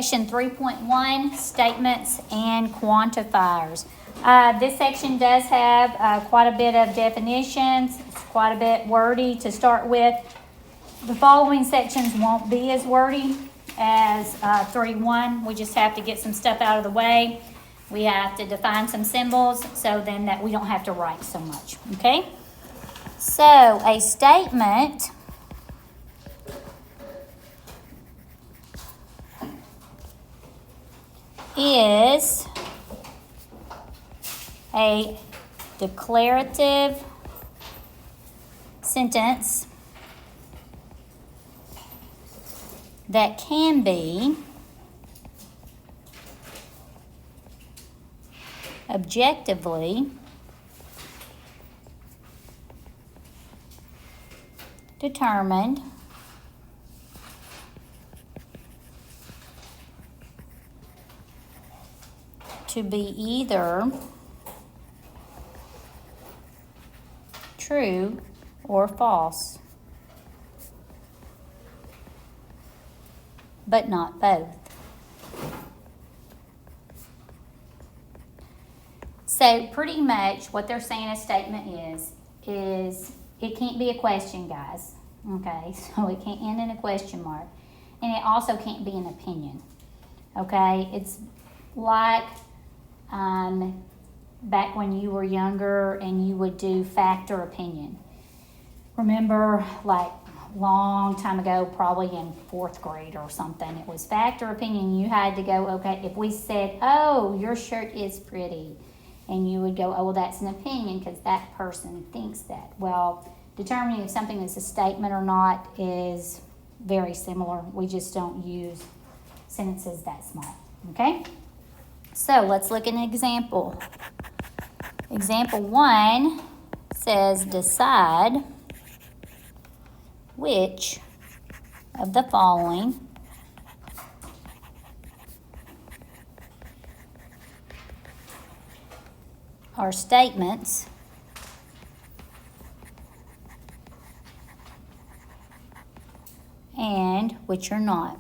Section 3.1, statements and quantifiers. This section does have quite a bit of definitions. It's quite a bit wordy to start with. The following sections won't be as wordy as 3.1. We just have to get some stuff out of the way. We have to define some symbols so then that we don't have to write so much, okay? So a statement is a declarative sentence that can be objectively determined to be either true or false, but not both. So pretty much what they're saying a statement is it can't be a question, guys. Okay, so it can't end in a question mark. And it also can't be an opinion. Okay, it's like back when you were younger and you would do fact or opinion. Remember, like long time ago, probably in 4th grade or something, it was fact or opinion. You had to go, okay, if we said, oh, your shirt is pretty, and you would go, oh, well, that's an opinion because that person thinks that. Well, determining if something is a statement or not is very similar. We just don't use sentences that small, okay? So let's look at an example. Example 1 says, decide which of the following are statements and which are not.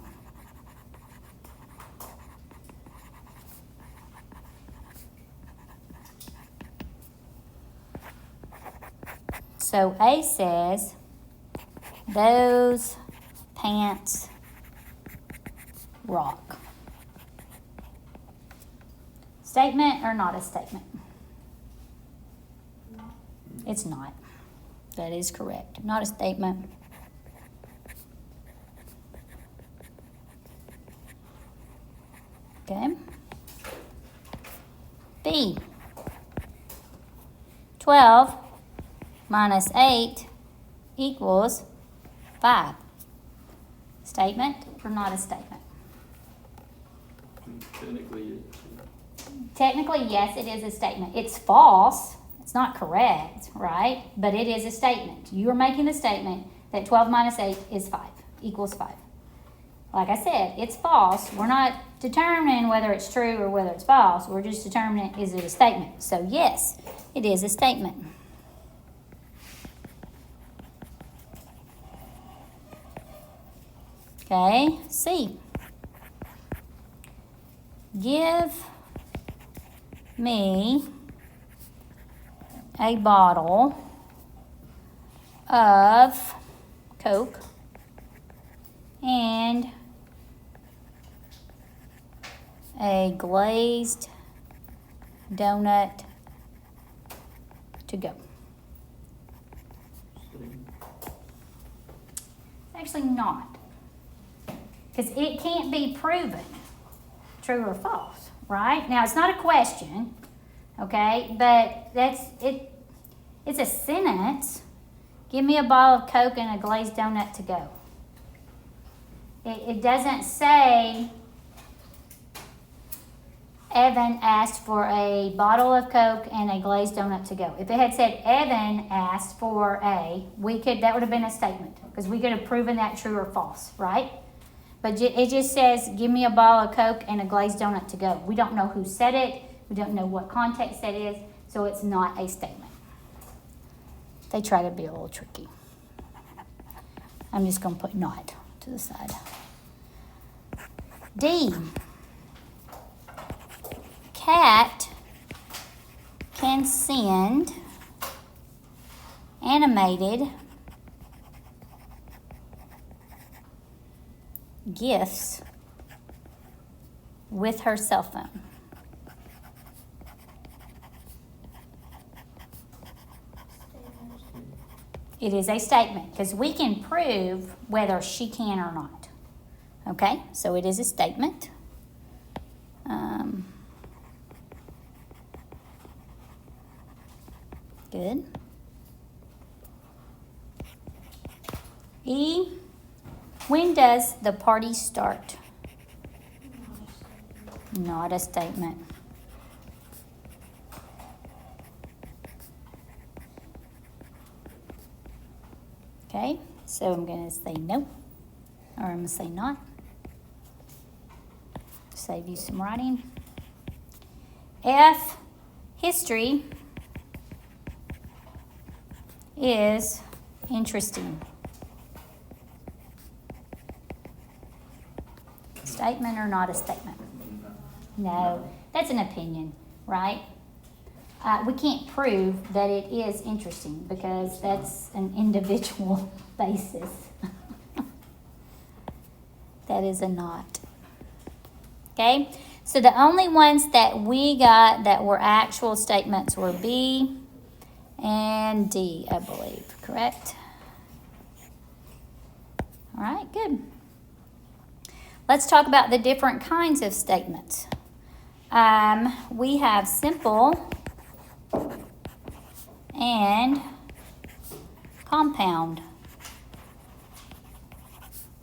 So A says, those pants rock. Statement or not a statement? It's not. That is correct. Not a statement. Okay. B. 12 minus 8 equals 5. Statement or not a statement? Technically, yes, it is a statement. It's false. It's not correct, right? But it is a statement. You are making the statement that 12 minus 8 is 5, equals 5. Like I said, it's false. We're not determining whether it's true or whether it's false. We're just determining, is it a statement? So yes, it is a statement. Okay, C. Give me a bottle of Coke and a glazed donut to go. It's actually not. Because it can't be proven true or false, right? Now, it's not a question, okay? But it's a sentence. Give me a bottle of Coke and a glazed donut to go. It doesn't say Evan asked for a bottle of Coke and a glazed donut to go. If it had said Evan asked for that would have been a statement because we could have proven that true or false, right? But it just says, give me a bottle of Coke and a glazed donut to go. We don't know who said it. We don't know what context that is, so it's not a statement. They try to be a little tricky. I'm just going to put not to the side. D, Cat can send animated GIFs with her cell phone. It is a statement because we can prove whether she can or not. Okay, so it is a statement. Good. E, when does the party start? Not a statement. Okay, so I'm going to say no, or I'm going to say not. Save you some writing. F, history is interesting. Statement or not a statement? No, that's an opinion, right? We can't prove that it is interesting because that's an individual basis. That is a not. Okay, so the only ones that we got that were actual statements were B and D, I believe, correct? All right, good. Let's talk about the different kinds of statements. We have simple and compound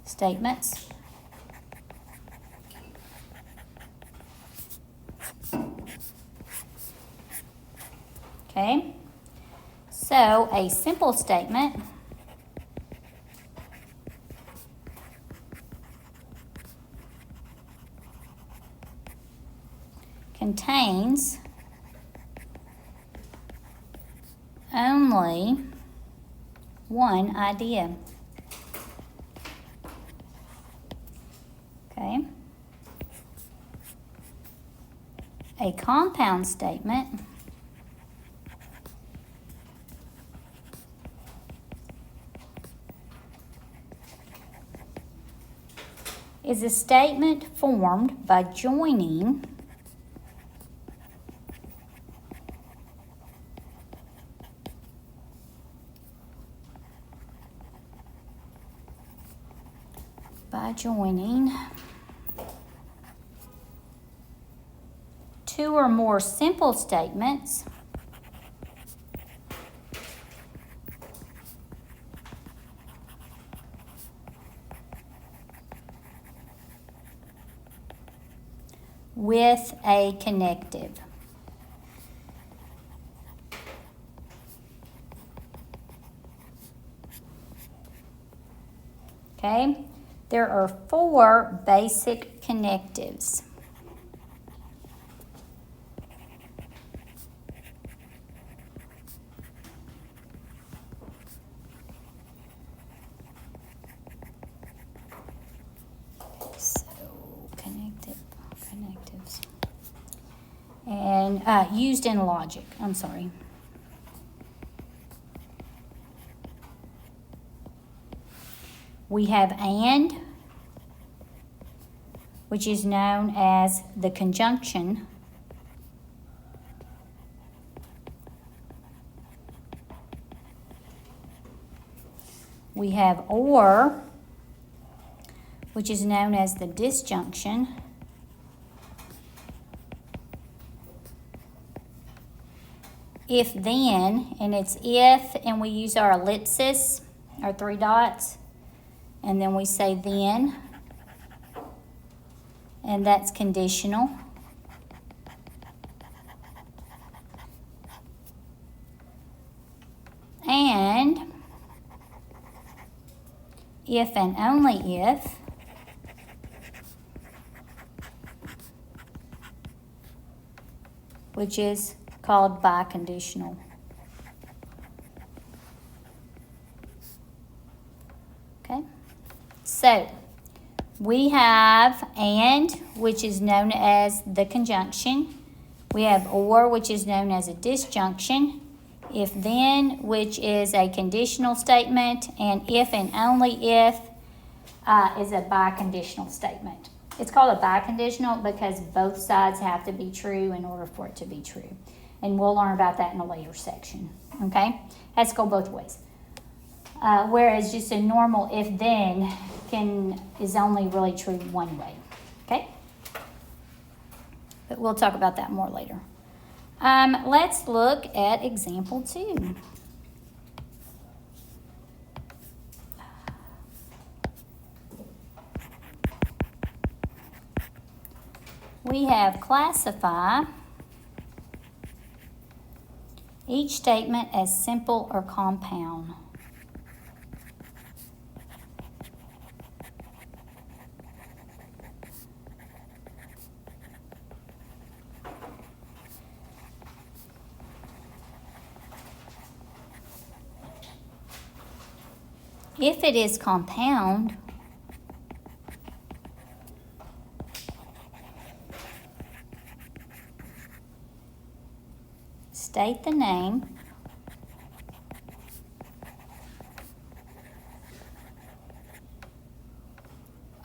statements. Okay, so a simple statement contains only one idea. Okay. A compound statement is a statement formed by joining two or more simple statements with a connective. Okay, there are 4 basic connectives. Connectives. And used in logic, I'm sorry. We have and, which is known as the conjunction. We have or, which is known as the disjunction. If then, and it's if, and we use our ellipsis, our 3 dots, and then we say then, and that's conditional. And if and only if, which is called biconditional. Okay, so We have and, which is known as the conjunction. We have or, which is known as a disjunction. If then, which is a conditional statement. And if and only if is a biconditional statement. It's called a biconditional because both sides have to be true in order for it to be true. And we'll learn about that in a later section. Okay? Has to go both ways. Whereas just a normal if-then is only really true one way. Okay? But we'll talk about that more later. Let's look at example 2. We have classify each statement as simple or compound. If it is compound, state the name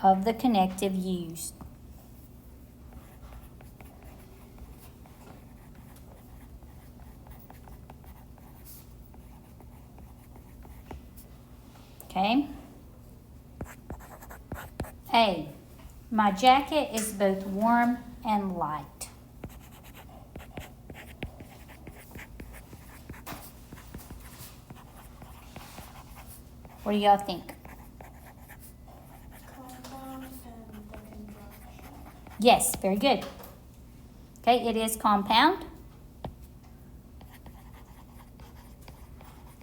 of the connective used. Okay. A. My jacket is both warm and light. What do y'all think? Compound and the conjunction. Yes, very good. Okay, it is compound.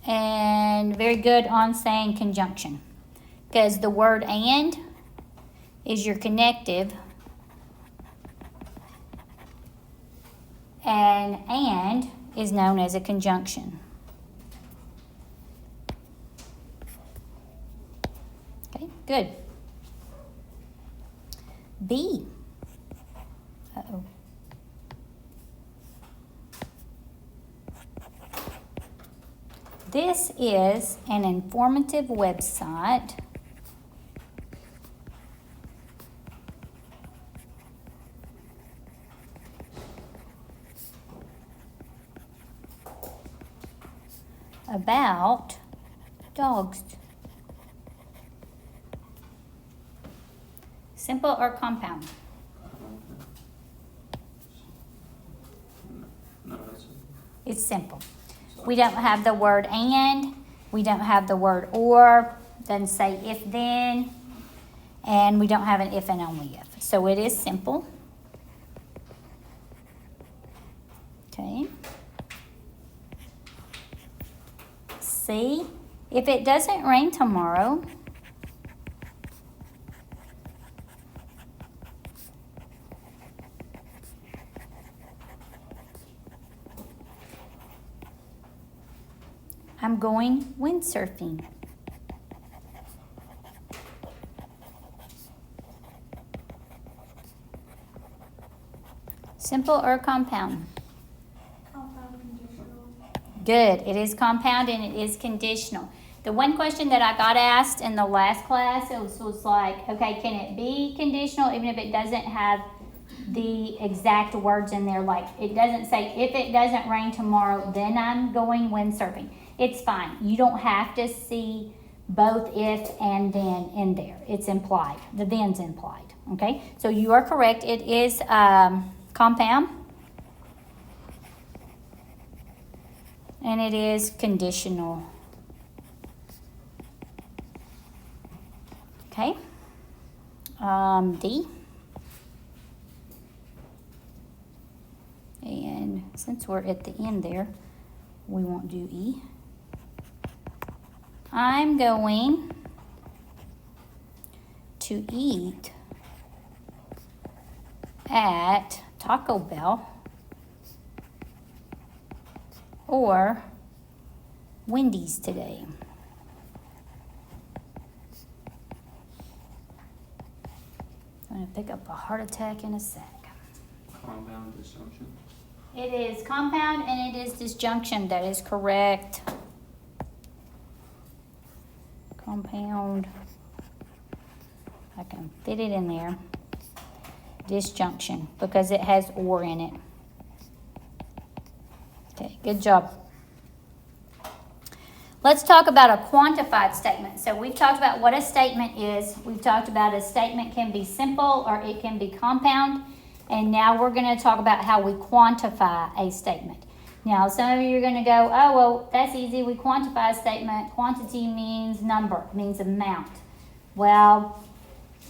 And very good on saying conjunction. Because the word and is your connective. And is known as a conjunction. Okay, good. B. Uh-oh. This is an informative website about dogs. Simple or compound? No, that's It's simple. We don't have the word and, we don't have the word or, doesn't say if then, and we don't have an if and only if. So it is simple. Okay. C, if it doesn't rain tomorrow, I'm going windsurfing. Simple or compound? Compound conditional. Good. It is compound and it is conditional. The one question that I got asked in the last class, it was like, okay, can it be conditional even if it doesn't have the exact words in there? Like it doesn't say, if it doesn't rain tomorrow, then I'm going windsurfing. It's fine. You don't have to see both if and then in there. It's implied. The then's implied. Okay? So you are correct. It is compound. And it is conditional. Okay? D. And since we're at the end there, we won't do E. I'm going to eat at Taco Bell or Wendy's today. gonna pick up a heart attack in a sec. Compound disjunction. It is compound and it is disjunction. That is correct. Compound. I can fit it in there. Disjunction, because it has or in it. Okay, good job. Let's talk about a quantified statement. So we've talked about what a statement is. We've talked about a statement can be simple or it can be compound. And now we're going to talk about how we quantify a statement. Now, some of you are going to go, oh, well, that's easy. We quantify a statement. Quantity means number, means amount. Well,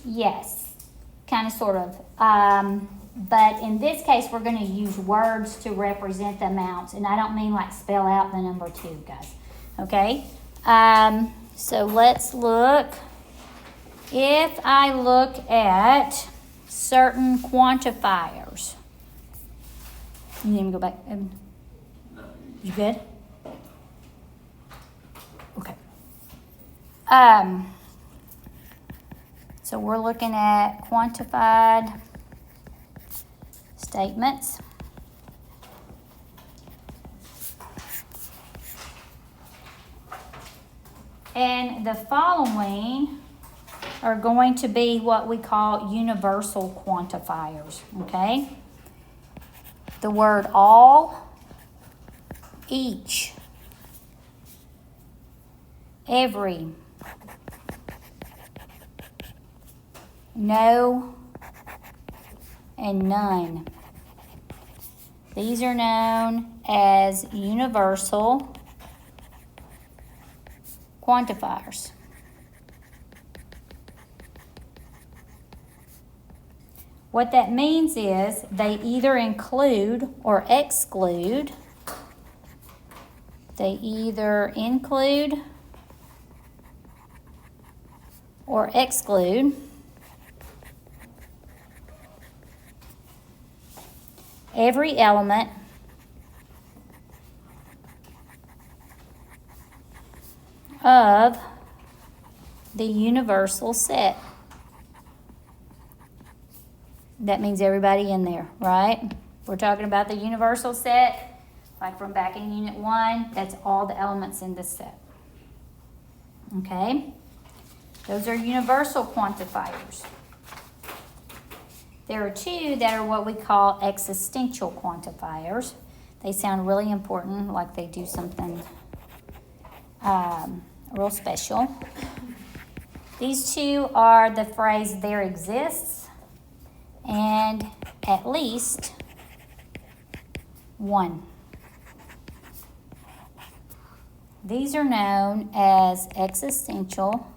yes, kind of, sort of. But in this case, we're going to use words to represent the amounts. And I don't mean like spell out the number 2, guys. Okay? So let's look. If I look at certain quantifiers. You need me to go back? No, You good? Okay. So we're looking at quantified statements. And the following are going to be what we call universal quantifiers, okay? The word all, each, every, no, and none. These are known as universal quantifiers. What that means is they either include or exclude. They either include or exclude every element of the universal set. That means everybody in there, right? We're talking about the universal set, like from back in Unit 1, that's all the elements in this set. Okay? Those are universal quantifiers. There are 2 that are what we call existential quantifiers. They sound really important, like they do something real special. These 2 are the phrase there exists and at least one. These are known as existential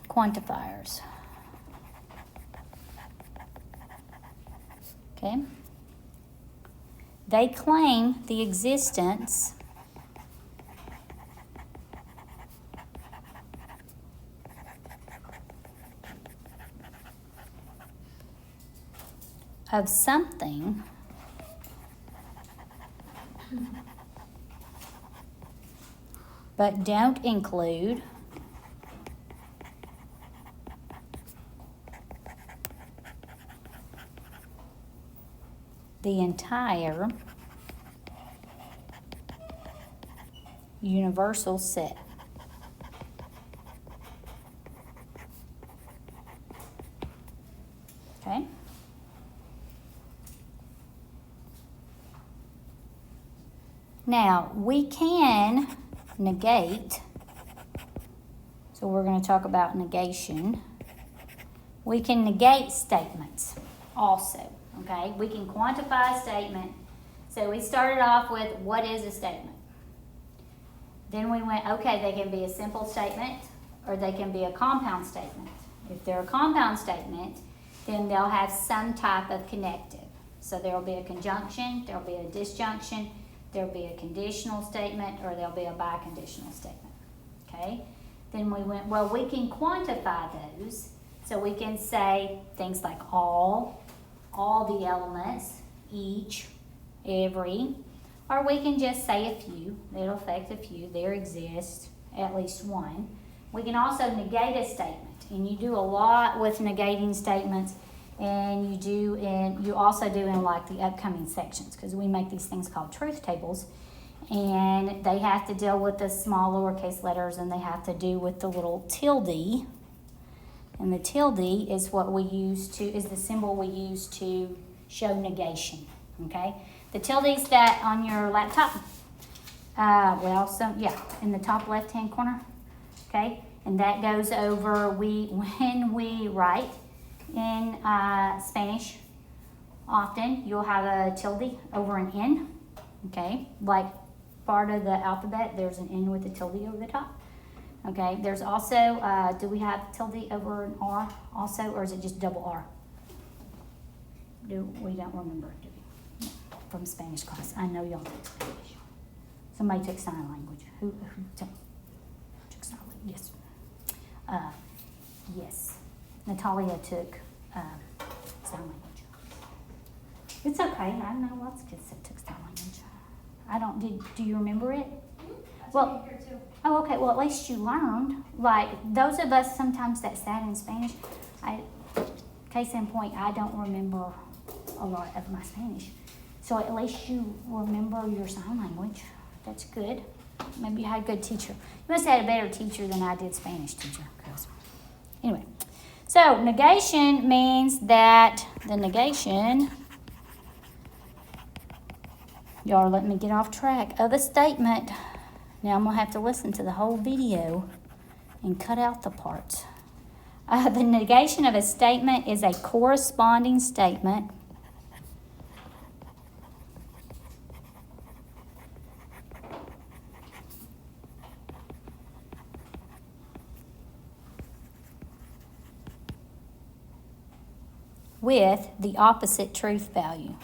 quantifiers. Okay? They claim the existence of something but don't include the entire universal set. Okay? Now, we can negate, so we're going to talk about negation. We can negate statements also, okay? We can quantify a statement. So we started off with what is a statement? Then we went, okay, they can be a simple statement or they can be a compound statement. If they're a compound statement, then they'll have some type of connective. So there'll be a conjunction, there'll be a disjunction, there'll be a conditional statement, or there'll be a biconditional statement, okay? Then we went, well, we can quantify those. So we can say things like all the elements, each, every, or we can just say a few. It'll affect a few. There exists at least one. We can also negate a statement, and you do a lot with negating statements, and you also do in like the upcoming sections, because we make these things called truth tables, and they have to deal with the small lowercase letters, and they have to do with the little tilde, and the tilde is the symbol we use to show negation. Okay, the tildes that on your laptop, in the top left-hand corner. Okay, and that goes over when we write in Spanish. Often you'll have a tilde over an N. Okay, like part of the alphabet, there's an N with a tilde over the top. Okay, there's also, do we have tilde over an R also, or is it just double R? We don't remember, do we? No, from Spanish class. I know y'all took Spanish. Somebody took sign language. Who took sign language? Yes. Yes. Natalia took sign language. It's okay. I know lots of kids that took sign language. Do you remember it? Well, Here too. oh, okay. Well, at least you learned. Like, those of us sometimes that sat in Spanish, case in point, I don't remember a lot of my Spanish. So at least you remember your sign language. That's good. Maybe you had a good teacher. You must have had a better teacher than I did Spanish teacher. Anyway, so negation means that the negation, y'all are letting me get off track, of a statement. Now I'm going to have to listen to the whole video and cut out the parts. The negation of a statement is a corresponding statement with the opposite truth value.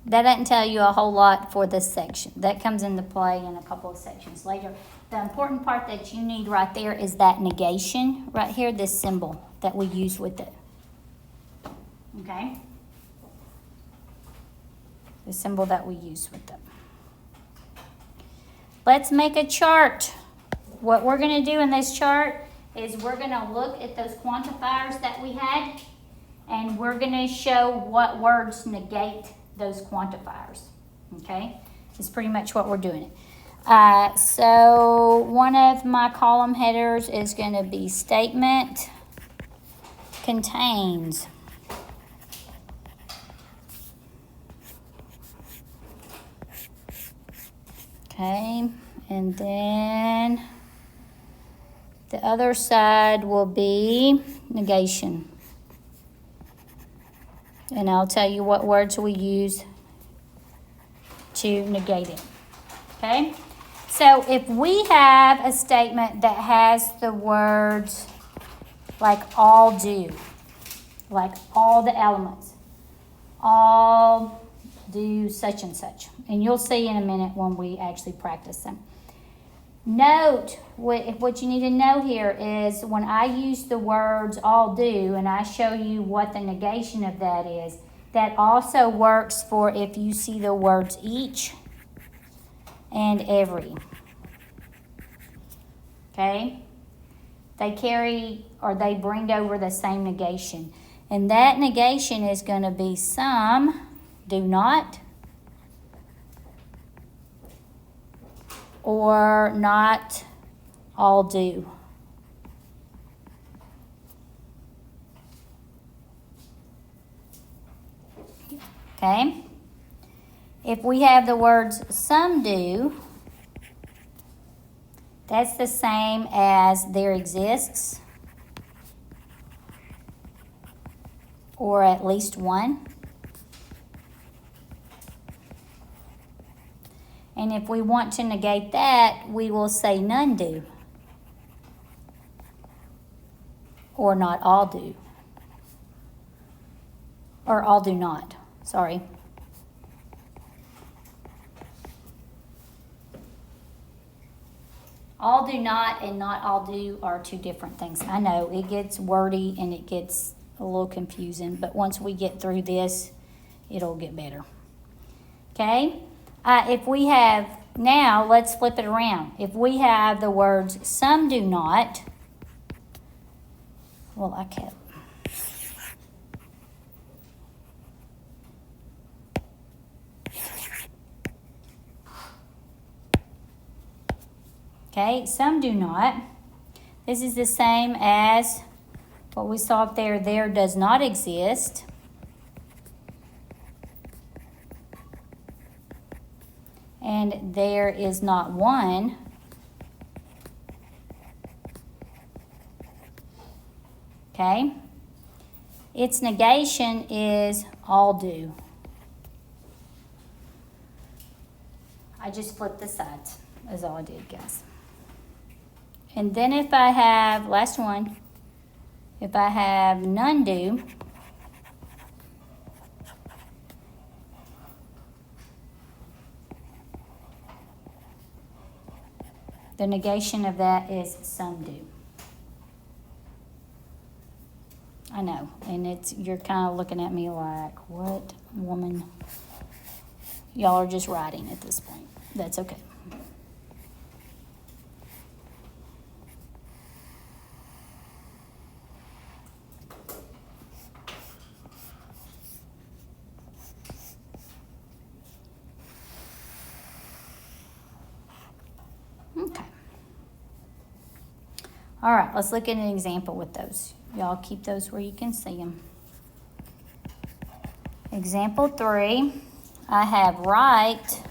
That doesn't tell you a whole lot for this section. That comes into play in a couple of sections later. The important part that you need right there is that negation right here, this symbol that we use with it. Okay? The symbol that we use with it. Let's make a chart. What we're going to do in this chart is we're going to look at those quantifiers that we had, and we're going to show what words negate those quantifiers. Okay? It's pretty much what we're doing. So one of my column headers is going to be statement contains. Okay, and then the other side will be negation. And I'll tell you what words we use to negate it. Okay? So if we have a statement that has the words like all do, like all the elements, all do such and such. And you'll see in a minute when we actually practice them. Note, what you need to know here is when I use the words all do and I show you what the negation of that is, that also works for if you see the words each and every. Okay? They carry or they bring over the same negation. And that negation is going to be some do not, or not all do. Okay? If we have the words some do, that's the same as there exists, or at least one. And if we want to negate that, we will say none do. Or not all do. Or all do not. Sorry. All do not and not all do are two different things. I know it gets wordy and it gets a little confusing, but once we get through this, it'll get better. Okay? If we have, now let's flip it around. If we have the words some do not, well, I kept. Okay, some do not. This is the same as what we saw up there. There does not exist. And there is not one. Okay? Its negation is all do. I just flipped the sides, is all I did, guys. And then if I have, last one, if I have none do, the negation of that is some do. I know, and you're kind of looking at me like, what woman? Y'all are just writing at this point. That's okay. Okay. All right, let's look at an example with those. Y'all keep those where you can see them. Example 3, I have write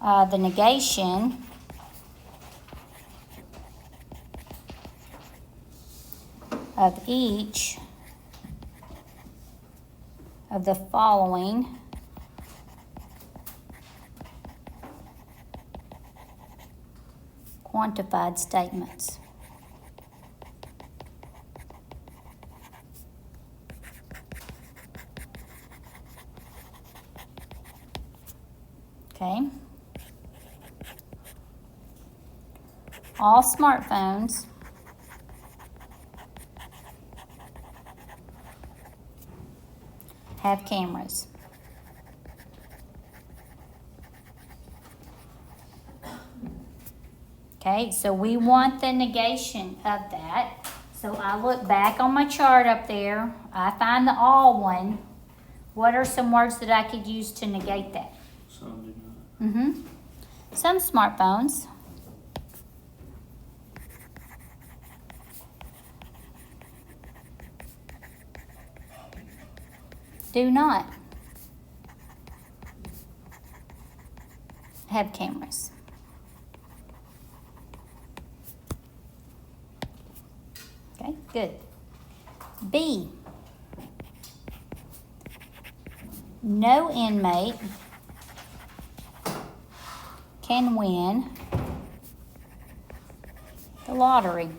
the negation of each of the following quantified statements. Okay. All smartphones have cameras. Okay, so we want the negation of that. So I look back on my chart up there. I find the all one. What are some words that I could use to negate that? Some do not. Some smartphones do not have cameras. Okay, good. B, no inmate can win the lottery.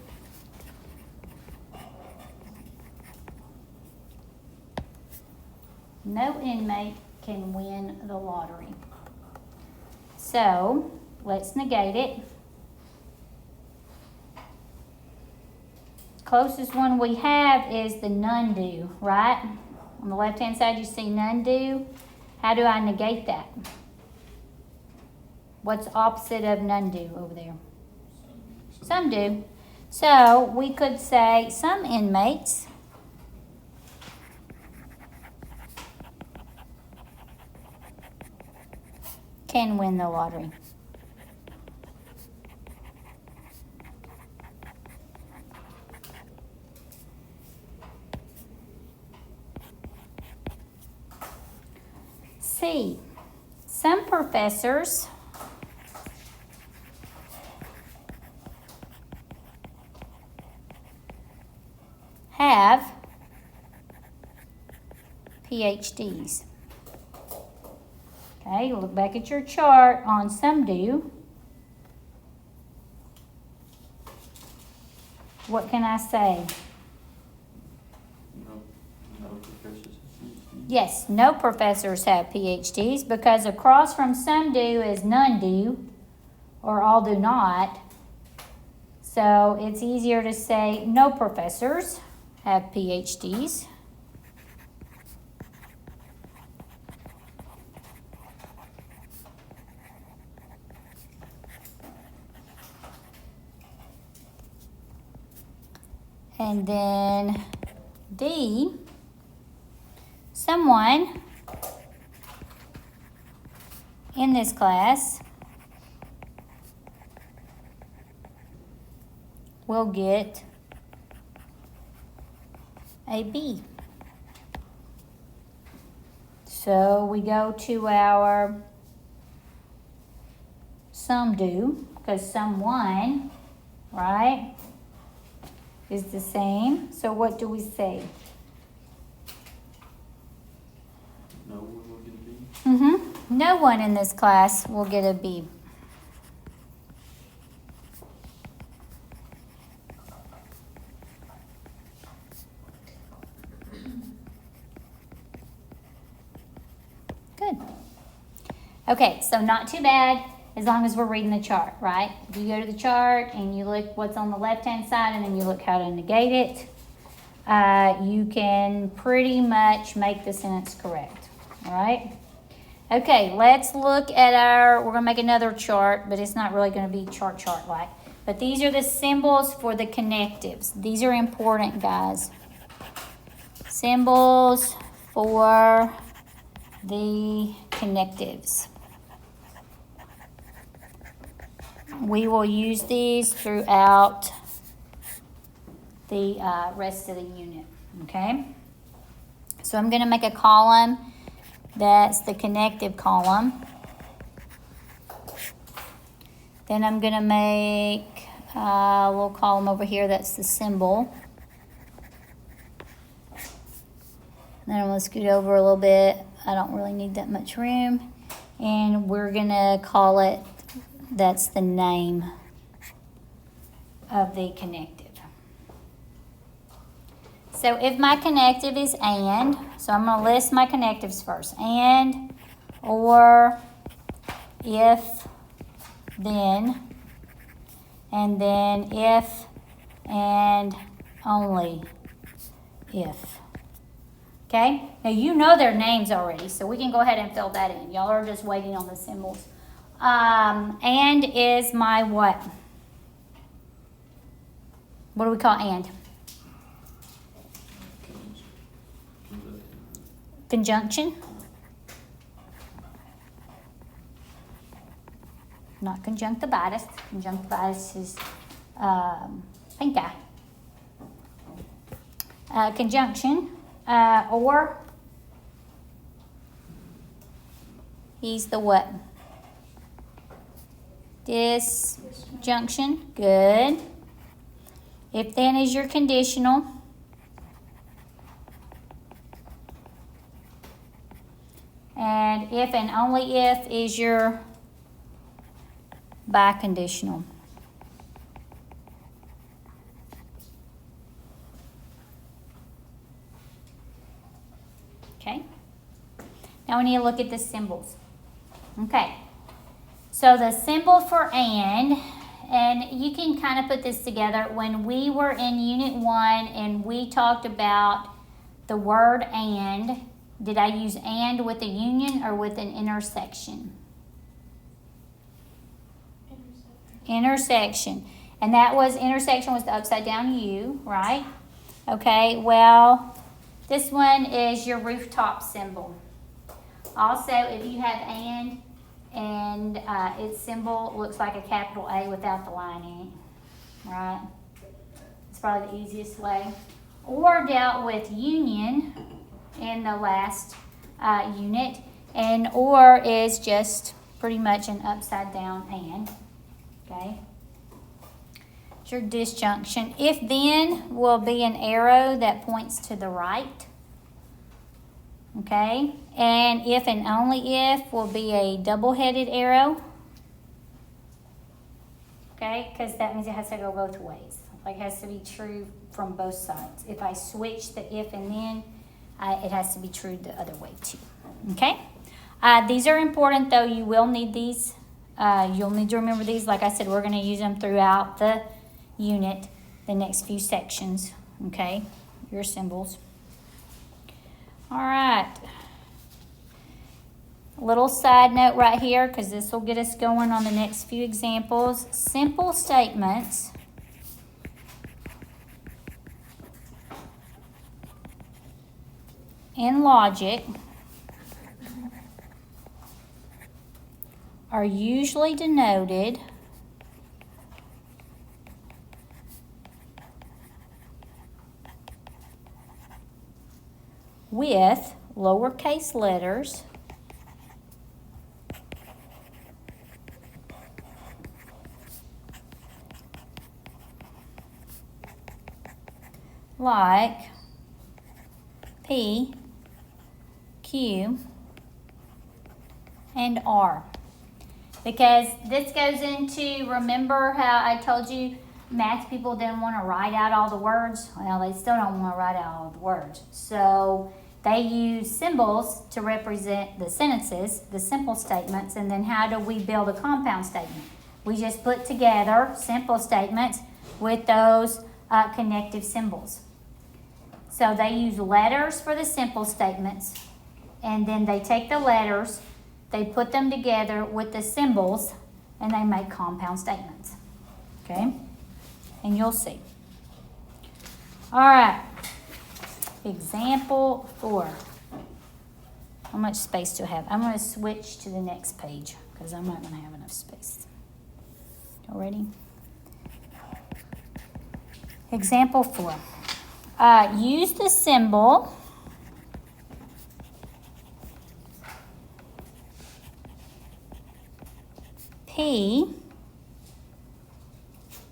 No inmate can win the lottery. So let's negate it. Closest one we have is the none do, right? On the left hand side you see none do. How do I negate that? What's opposite of none do over there? Some do. So we could say some inmates can win the lottery. C, some professors have PhDs. Okay, look back at your chart on some do. What can I say? No professors. Yes, no professors have PhDs because across from some do is none do or all do not. So it's easier to say no professors have PhDs. And then D, someone in this class will get a B. So we go to our some do, because someone, right, is the same. So what do we say? No one will get a B. No one in this class will get a B. Good. Okay, so not too bad as long as we're reading the chart, right? If you go to the chart and you look what's on the left-hand side and then you look how to negate it, you can pretty much make the sentence correct, all right? Okay, let's look at we're gonna make another chart, but it's not really gonna be chart-like. But these are the symbols for the connectives. These are important, guys. Symbols for the connectives. We will use these throughout the rest of the unit, okay? So I'm going to make a column that's the connective column. Then I'm going to make a little column over here that's the symbol. Then I'm going to scoot over a little bit. I don't really need that much room. And we're going to call it, that's the name of the connective. So if my connective is and, so I'm going to list my connectives first. And, or, if, then, and then if, and only if. Okay? Now you know their names already, so we can go ahead and fill that in. Y'all are just waiting on the symbols. And is my what? What do we call and? Conjunction? Not conjunctivitis. Conjunctivitis is pink eye. Conjunction. Or he's the what? Disjunction. Good. If then is your conditional. And if and only if is your biconditional. Okay. Now we need to look at the symbols. Okay. So the symbol for and you can kind of put this together. When we were in Unit 1 and we talked about the word and, did I use and with a union or with an intersection? Intersection. And that was, intersection was the upside down U, right? Okay, well, this one is your rooftop symbol. Also, if you have and its symbol looks like a capital A without the line in it, right? It's probably the easiest way. Or dealt with union in the last unit, and or is just pretty much an upside down and, okay? It's your disjunction. If then will be an arrow that points to the right, okay? And if and only if will be a double-headed arrow, okay? Because that means it has to go both ways. Like it has to be true from both sides. If I switch the if and then, it has to be true the other way too, okay? These are important though. You will need these. You'll need to remember these. Like I said, we're going to use them throughout the unit, the next few sections, okay? Your symbols. All right. A little side note right here, because this will get us going on the next few examples. Simple statements in logic are usually denoted with lowercase letters like P, Q, and R. Because this goes into, remember how I told you math people didn't want to write out all the words? Well, they still don't want to write out all the words. So they use symbols to represent the sentences, the simple statements, and then how do we build a compound statement? We just put together simple statements with those connective symbols. So they use letters for the simple statements, and then they take the letters, they put them together with the symbols, and they make compound statements. Okay? And you'll see. All right. Example 4. How much space do I have? I'm going to switch to the next page because I'm not going to have enough space. Y'all ready? Example 4. Use the symbol P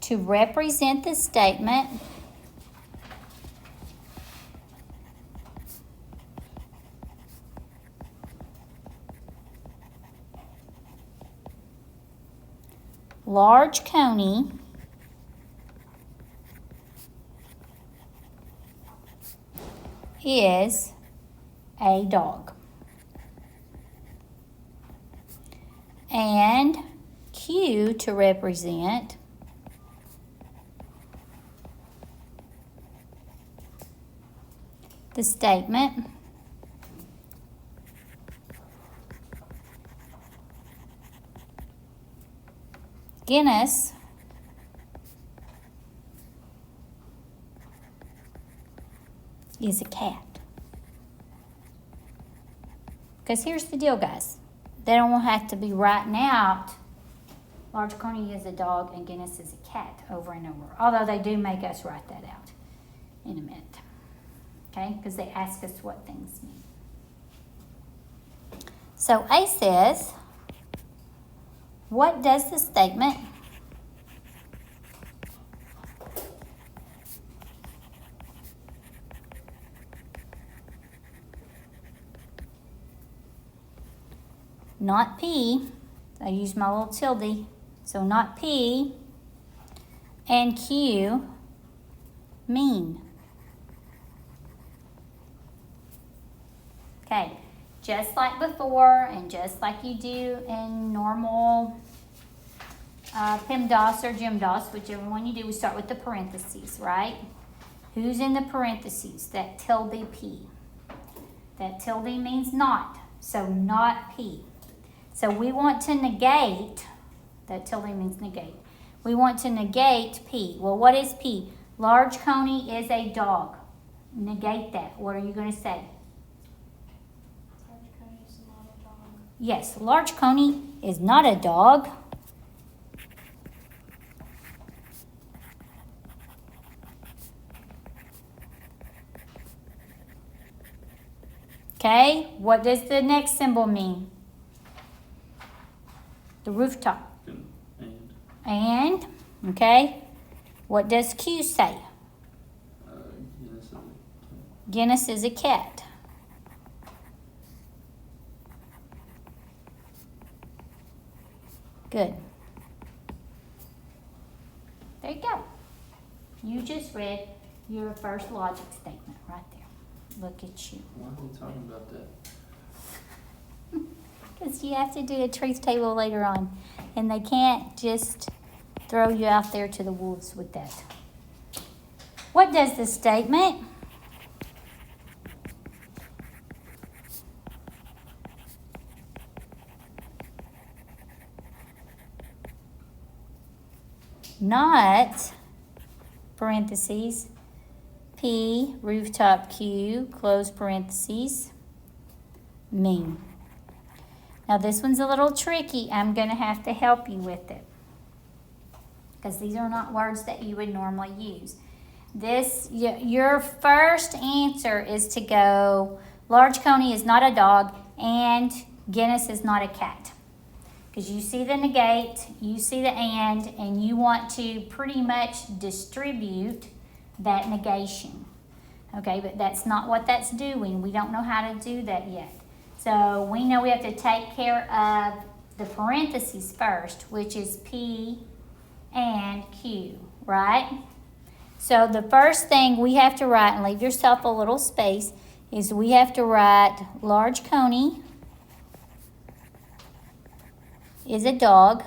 to represent the statement large coney is a dog. And Q to represent the statement Guinness is a cat. Because here's the deal, guys. They don't have to be writing out large coney is a dog and Guinness is a cat over and over. Although they do make us write that out in a minute. Okay? Because they ask us what things mean. So A says, what does the statement not P, I use my little tilde, so not P and Q mean? Okay, just like before and just like you do in normal PEMDAS or GEMDAS, whichever one you do, we start with the parentheses, right? Who's in the parentheses? That tilde P. That tilde means not, so not P. So we want to negate, that tilde means negate. We want to negate P. Well, what is P? Large coney is a dog. Negate that. What are you going to say? Large coney is not a dog. Yes, large coney is not a dog. Okay, what does the next symbol mean? The rooftop. And, okay, what does Q say? Guinness is a cat. Good. There you go. You just read your first logic statement right there. Look at you. Why are we talking about that? Because you have to do a truth table later on. And they can't just throw you out there to the wolves with that. What does the statement? Not, parentheses, P, rooftop Q, close parentheses, mean. Now this one's a little tricky. I'm going to have to help you with it, because these are not words that you would normally use. Your first answer is to go, large coney is not a dog and Guinness is not a cat. Because you see the negate, you see the and you want to pretty much distribute that negation. Okay, but that's not what that's doing. We don't know how to do that yet. So we know we have to take care of the parentheses first, which is P and Q, right? So the first thing we have to write, and leave yourself a little space, is we have to write large coney is a dog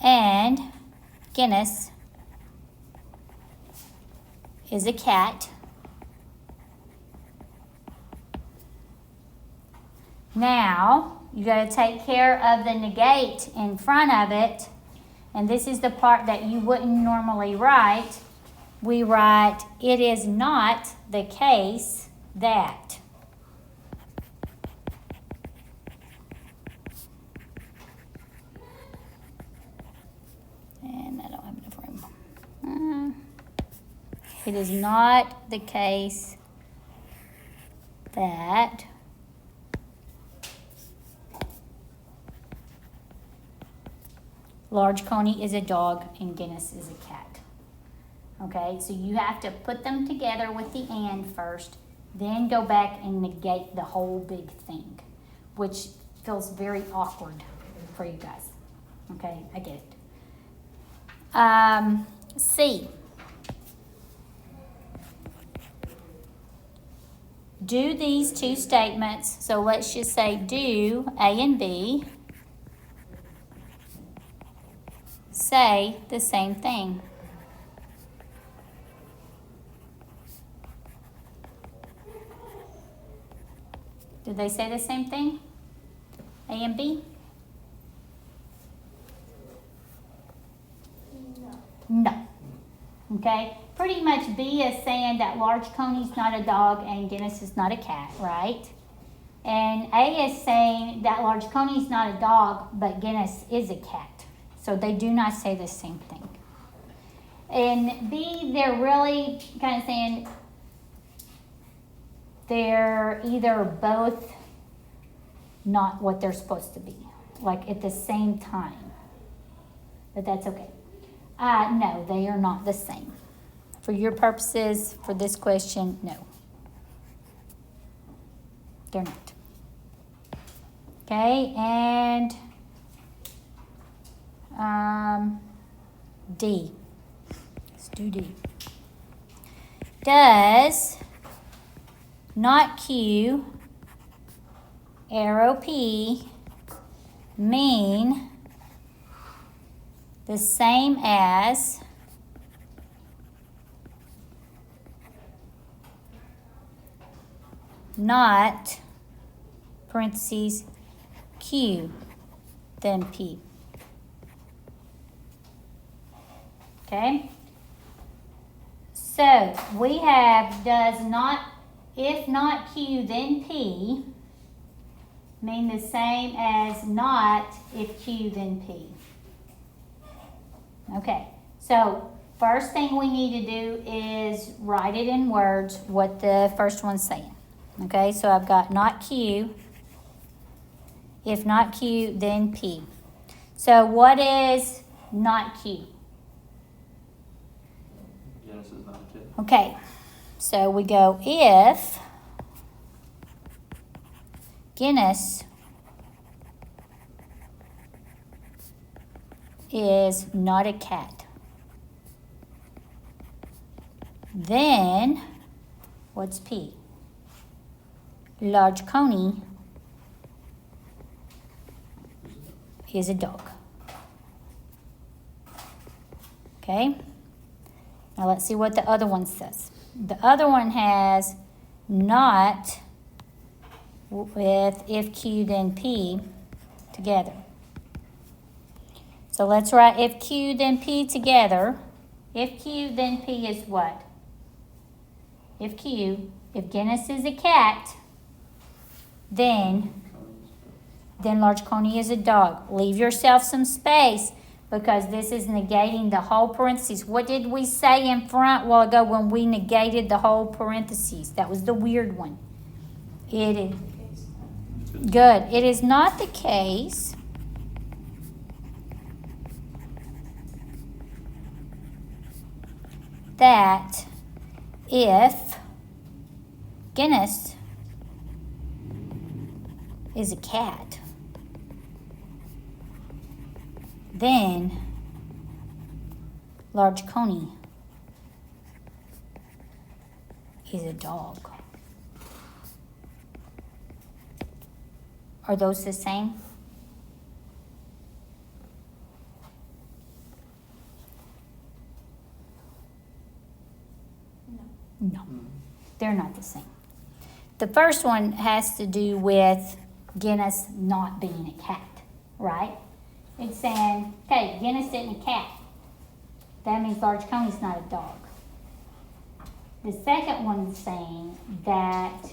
and Guinness is a cat. Now, you got to take care of the negate in front of it, and this is the part that you wouldn't normally write. We write, it is not the case that. And I don't have enough room. It is not the case that large coney is a dog and Guinness is a cat. Okay, so you have to put them together with the and first, then go back and negate the whole big thing, which feels very awkward for you guys. Okay, I get it. C. Do these two statements. So let's just say do A and B say the same thing. Do they say the same thing? A and B? No. Okay? Pretty much B is saying that large coney's not a dog and Guinness is not a cat, right? And A is saying that large coney's not a dog, but Guinness is a cat. So they do not say the same thing. In B, they're really kind of saying they're either both not what they're supposed to be, like at the same time. But that's okay. No, they are not the same. For your purposes, for this question, no. They're not. Okay, and D. Let's do D. Does not Q, arrow P, mean the same as not, parentheses, Q, then P? Okay? So, we have does not, if not Q, then P, mean the same as not if Q, then P. Okay, so first thing we need to do is write it in words what the first one's saying. Okay, so I've got not Q, if not Q, then P. So what is not Q? Guinness is not a cat. Okay, so we go if Guinness is not a cat, then what's P? Large coney is a dog. Okay, now let's see what the other one says. The other one has not with if Q then P together. So let's write if Q then P together. If Q, then P is what? If Guinness is a cat, then large coney is a dog. Leave yourself some space because this is negating the whole parentheses. What did we say in front a while ago when we negated the whole parentheses? That was the weird one. It is good. It is not the case that if Guinness is a cat, then large coney is a dog. Are those the same? No, they're not the same. The first one has to do with Guinness not being a cat, right? It's saying, okay, Guinness isn't a cat. That means large coney's not a dog. The second one is saying that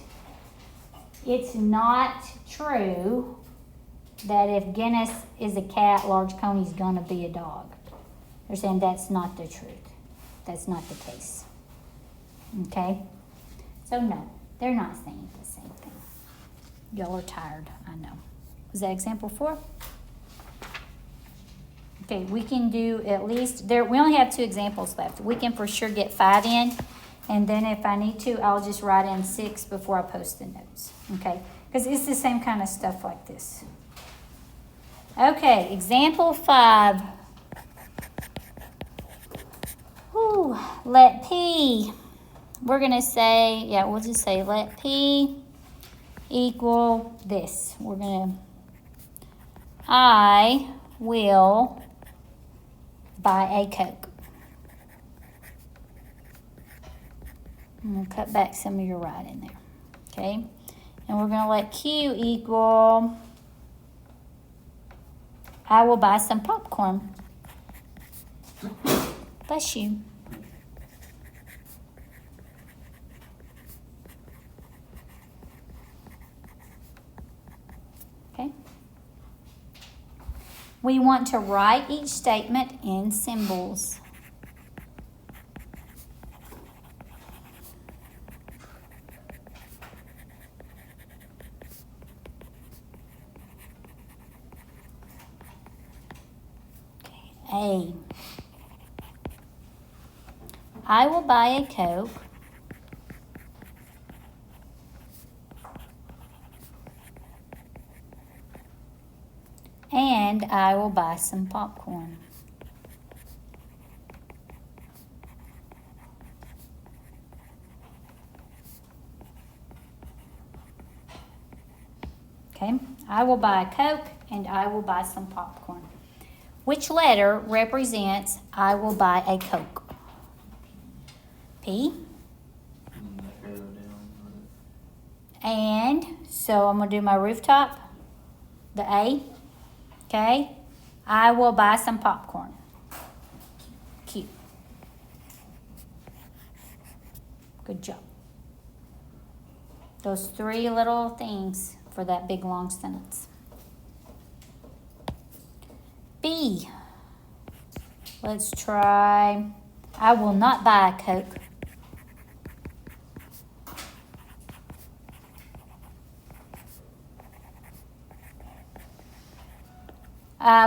it's not true that if Guinness is a cat, large coney's gonna be a dog. They're saying that's not the truth. That's not the case. Okay? So no, they're not saying the same thing. Y'all are tired, I know. Was that example 4? Okay, we can do at least, we only have 2 examples left. We can for sure get 5 in, and then if I need to, I'll just write in 6 before I post the notes, okay? Because it's the same kind of stuff like this. Okay, example 5. Whew, let P, we're gonna say, we'll just say let P equal this. We're gonna, I will buy a Coke. I'm going to cut back some of your writing there. Okay? And we're going to let Q equal, I will buy some popcorn. Bless you. Okay? We want to write each statement in symbols. A. I will buy a Coke. And I will buy some popcorn. Okay, I will buy a Coke and I will buy some popcorn. Which letter represents I will buy a Coke? P. And so I'm going to do my rooftop, the A. Okay, I will buy some popcorn. Q. Good job. Those 3 little things for that big long sentence. B. Let's try, I will not buy a Coke.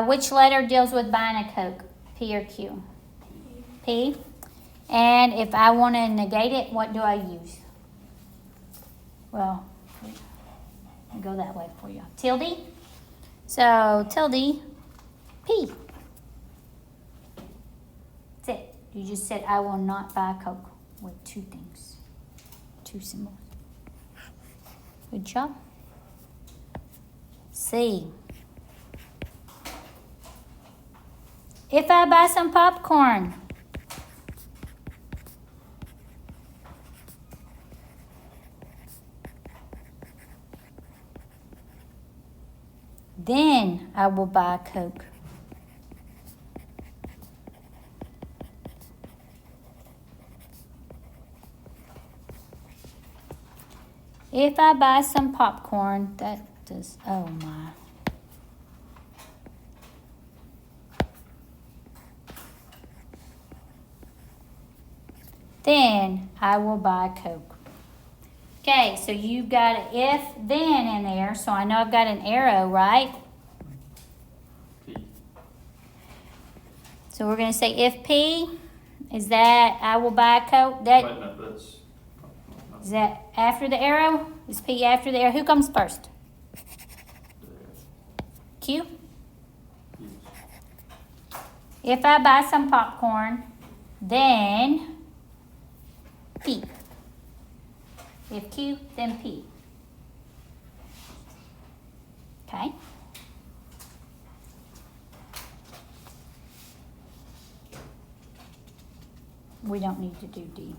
Which letter deals with buying a Coke? P or Q? P. And if I want to negate it, what do I use? Well, I'll go that way for you. Tilde. So, tilde, P. That's it. You just said, I will not buy a Coke with 2 things. 2 symbols. Good job. C. If I buy some popcorn, then I will buy a Coke. If I buy some popcorn, that does, oh my. Then I will buy Coke. Okay, so you've got an if then in there, so I know I've got an arrow, right? P. So we're gonna say if P, is that I will buy Coke? Wait, That, no, that's. is that after the arrow? Is P after the arrow? Who comes first? Q? Yes. If I buy some popcorn, then P. If Q, then P. Okay? We don't need to do D.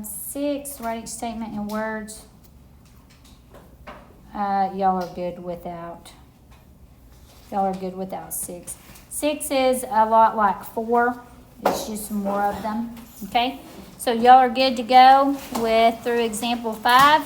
6, write each statement in words. Y'all are good without. Y'all are good without 6. 6 is a lot like 4. It's just more of them. Okay? So y'all are good to go with through example 5.